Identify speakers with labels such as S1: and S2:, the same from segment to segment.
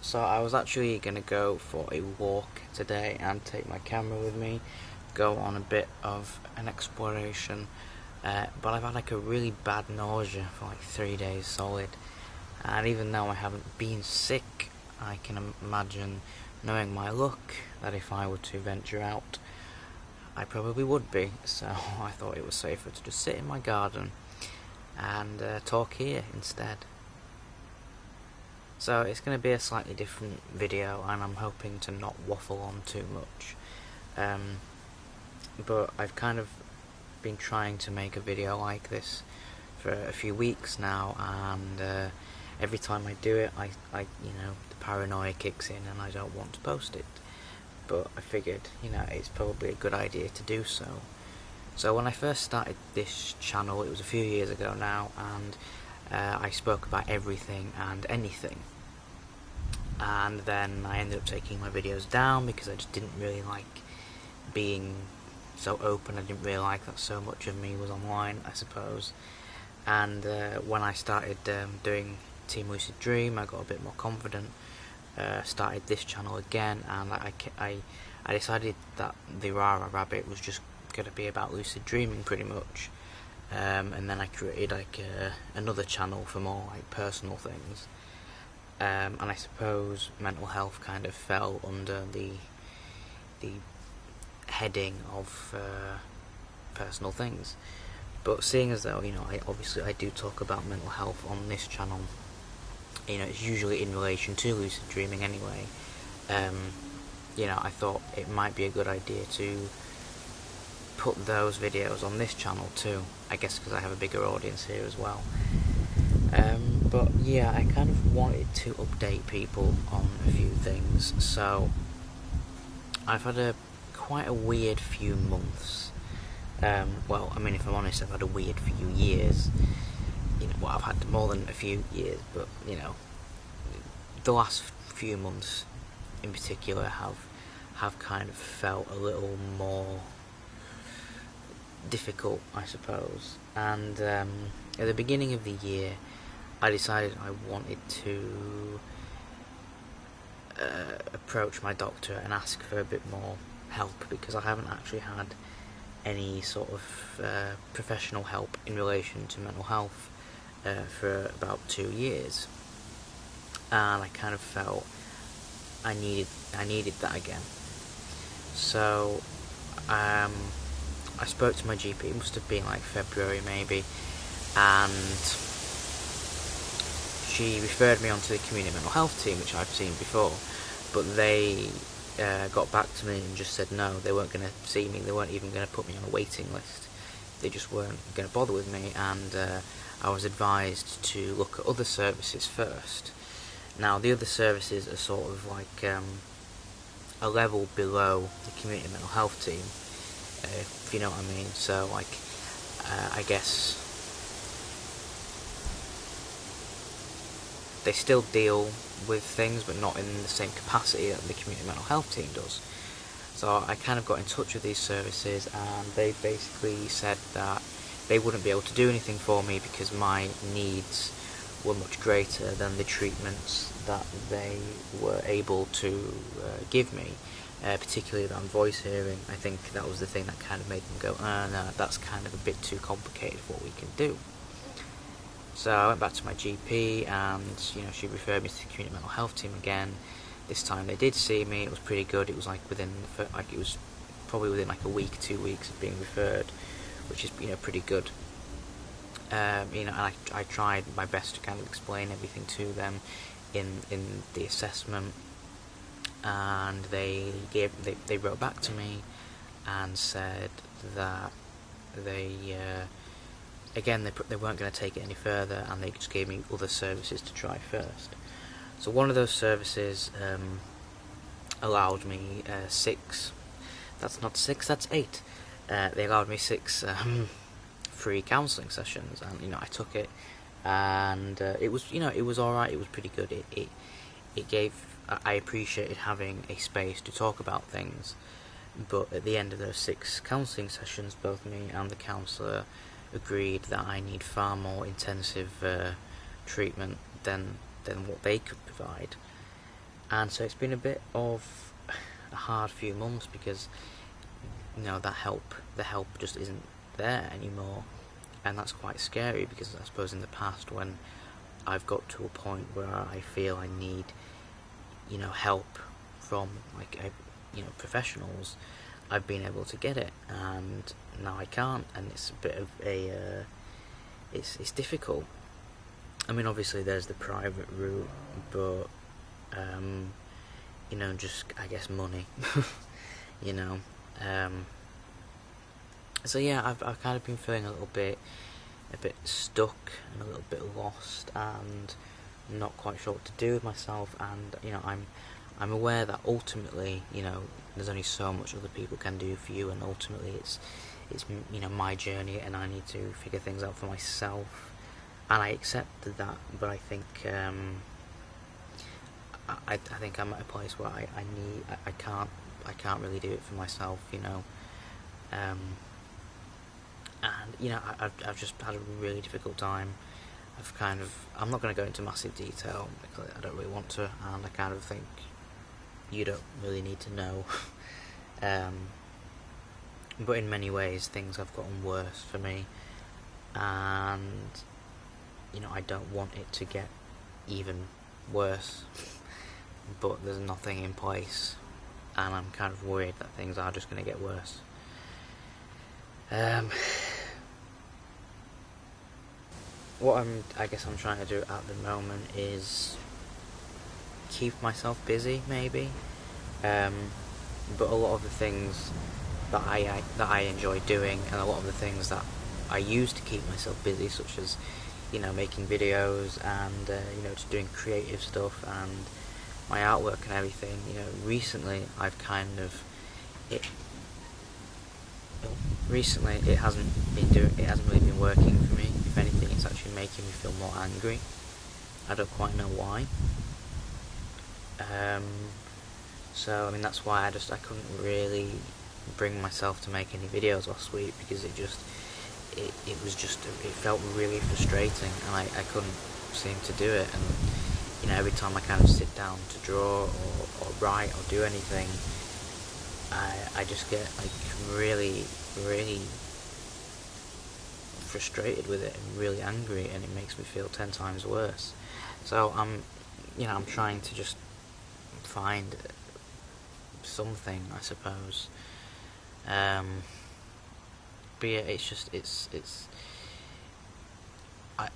S1: So I was actually going to go for a walk today and take my camera with me, go on a bit of an exploration, but I've had like a really bad nausea for like 3 days solid, and even though I haven't been sick, I can imagine, knowing my luck, that if I were to venture out, I probably would be. So I thought it was safer to just sit in my garden and talk here instead. So it's going to be a slightly different video, and I'm hoping to not waffle on too much. But I've kind of been trying to make a video like this for a few weeks now, and every time I do it, the paranoia kicks in and I don't want to post it. But I figured, it's probably a good idea to do so. So when I first started this channel, it was a few years ago now, and I spoke about everything and anything. And then I ended up taking my videos down because I just didn't really like being so open. I didn't really like that so much of me was online, I suppose. And when I started doing Team Lucid Dream, I got a bit more confident. Started this channel again, and I decided that the Rara Rabbit was just going to be about lucid dreaming pretty much. And then I created another channel for more like personal things. And I suppose mental health kind of fell under the heading of personal things. But seeing as though I do talk about mental health on this channel, it's usually in relation to lucid dreaming anyway. I thought it might be a good idea to put those videos on this channel too. I guess because I have a bigger audience here as well. But yeah, I kind of wanted to update people on a few things. So I've had quite a weird few months. Well, I mean, if I'm honest, I've had a weird few years. I've had more than a few years, but the last few months in particular have kind of felt a little more difficult, I suppose. And at the beginning of the year, I decided I wanted to approach my doctor and ask for a bit more help, because I haven't actually had any sort of professional help in relation to mental health for about 2 years, and I kind of felt I needed that again. So I spoke to my GP. It must have been like February maybe, and she referred me onto the community mental health team, which I've seen before, but they got back to me and just said no, they weren't going to see me. They weren't even going to put me on a waiting list. They just weren't going to bother with me, and I was advised to look at other services first. Now, the other services are sort of like a level below the community mental health team, if you know what I mean. So, I guess they still deal with things, but not in the same capacity that the community mental health team does. So I kind of got in touch with these services, and they basically said that they wouldn't be able to do anything for me because my needs were much greater than the treatments that they were able to give me, particularly around voice hearing. I think that was the thing that kind of made them go, no, that's kind of a bit too complicated for what we can do. So I went back to my GP, and she referred me to the community mental health team again. This time they did see me. It was pretty good. It was like it was probably within like a week, 2 weeks of being referred, which is pretty good. And I tried my best to kind of explain everything to them in the assessment, and they wrote back to me and said that they weren't going to take it any further, and they just gave me other services to try first. So one of those services allowed me 6. That's not 6. That's 8. They allowed me 6 free counselling sessions, and I took it, and it was all right. It was pretty good. It gave. I appreciated having a space to talk about things, but at the end of those 6 counselling sessions, both me and the counsellor agreed that I need far more intensive treatment than what they could provide. And so it's been a bit of a hard few months because, you know, the help just isn't there anymore, and that's quite scary because I suppose in the past, when I've got to a point where I feel I need, you know, help from professionals, I've been able to get it, and now I can't, and it's a bit of a it's difficult. I mean, obviously there's the private route, but you know, just, I guess, money. You know. So yeah, I've kind of been feeling a bit stuck and a little bit lost, and not quite sure what to do with myself. And you know, I'm aware that ultimately, you know, there's only so much other people can do for you, and ultimately it's you know, my journey, and I need to figure things out for myself. And I accepted that, but I think I think I'm at a place where I can't really do it for myself, you know. And you know, I've just had a really difficult time. I'm not going to go into massive detail because I don't really want to, and I kind of think you don't really need to know. But in many ways, things have gotten worse for me, and you know, I don't want it to get even worse. But there's nothing in place, and I'm kind of worried that things are just going to get worse. What I guess I'm trying to do at the moment is keep myself busy, maybe. But a lot of the things that I enjoy doing, and a lot of the things that I use to keep myself busy, such as, you know, making videos and you know, just doing creative stuff and my artwork and everything. You know, recently I've kind of Recently it hasn't really been working for me. If anything, it's actually making me feel more angry. I don't quite know why. So I mean, that's why I couldn't really bring myself to make any videos last week, because it felt really frustrating, and I couldn't seem to do it. And you know, every time I kind of sit down to draw or write or do anything, I just get like really frustrated with it and really angry, and it makes me feel 10 times worse. So I'm trying to just find something, I suppose. But yeah,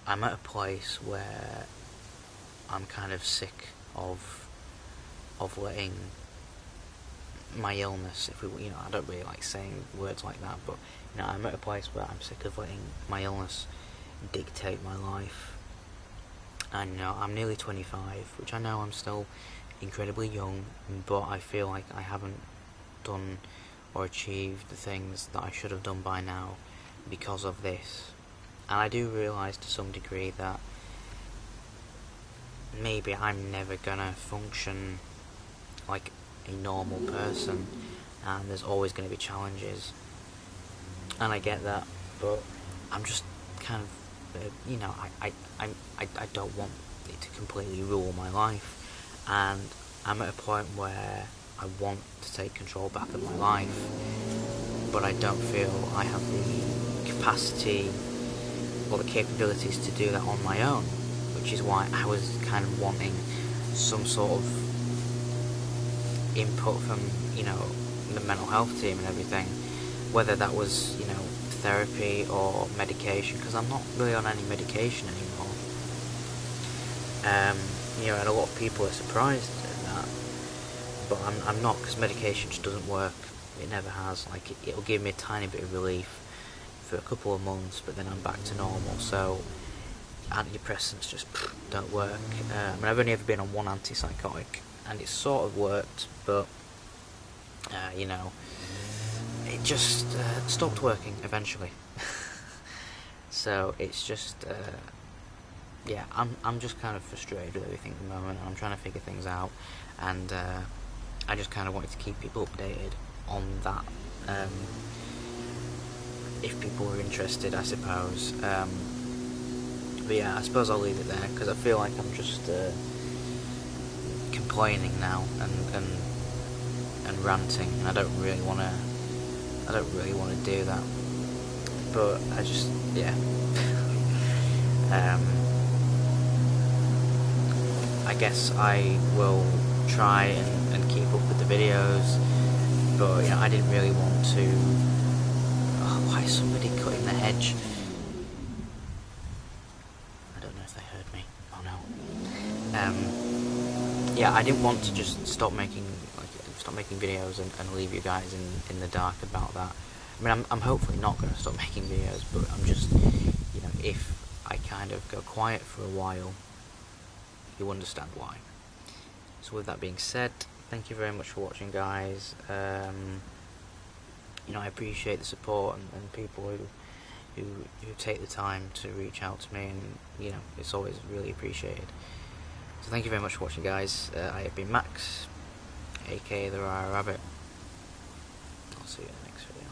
S1: I'm at a place where I'm kind of sick of letting my illness, I don't really like saying words like that, but you know, I'm at a place where I'm sick of letting my illness dictate my life. And you know, I'm nearly 25, which I know I'm still incredibly young, but I feel like I haven't done or achieved the things that I should have done by now because of this. And I do realise to some degree that maybe I'm never gonna function like a normal person, and there's always going to be challenges, and I get that, but I'm just kind of, you know, I don't want it to completely rule my life, and I'm at a point where I want to take control back of my life, but I don't feel I have the capacity or the capabilities to do that on my own, which is why I was kind of wanting some sort of input from, you know, the mental health team and everything, whether that was, you know, therapy or medication, because I'm not really on any medication anymore. You know, and a lot of people are surprised at that, but I'm not, because medication just doesn't work. It never has. Like, it'll give me a tiny bit of relief for a couple of months, but then I'm back to normal. So antidepressants just don't work. I mean, I've only ever been on one antipsychotic, and it sort of worked, but you know, it just stopped working eventually. So it's just yeah, I'm just kind of frustrated with everything at the moment, and I'm trying to figure things out, and I just kind of wanted to keep people updated on that, if people were interested, I suppose. But yeah, I suppose I'll leave it there, because I feel like I'm just complaining now and ranting, and I don't really want to do that. But I just, yeah. I guess I will try and keep up with the videos, but you know, I didn't really want to. Oh, why is somebody cutting the hedge? I don't know if they heard me. Oh no. Yeah, I didn't want to just stop making videos and leave you guys in the dark about that. I mean, I'm hopefully not going to stop making videos, but I'm just, you know, if I kind of go quiet for a while, you understand why. So with that being said, thank you very much for watching, guys. You know, I appreciate the support and people who take the time to reach out to me, and you know, it's always really appreciated. So thank you very much for watching, guys. I have been Max, aka the Rara Rabbit. I'll see you in the next video.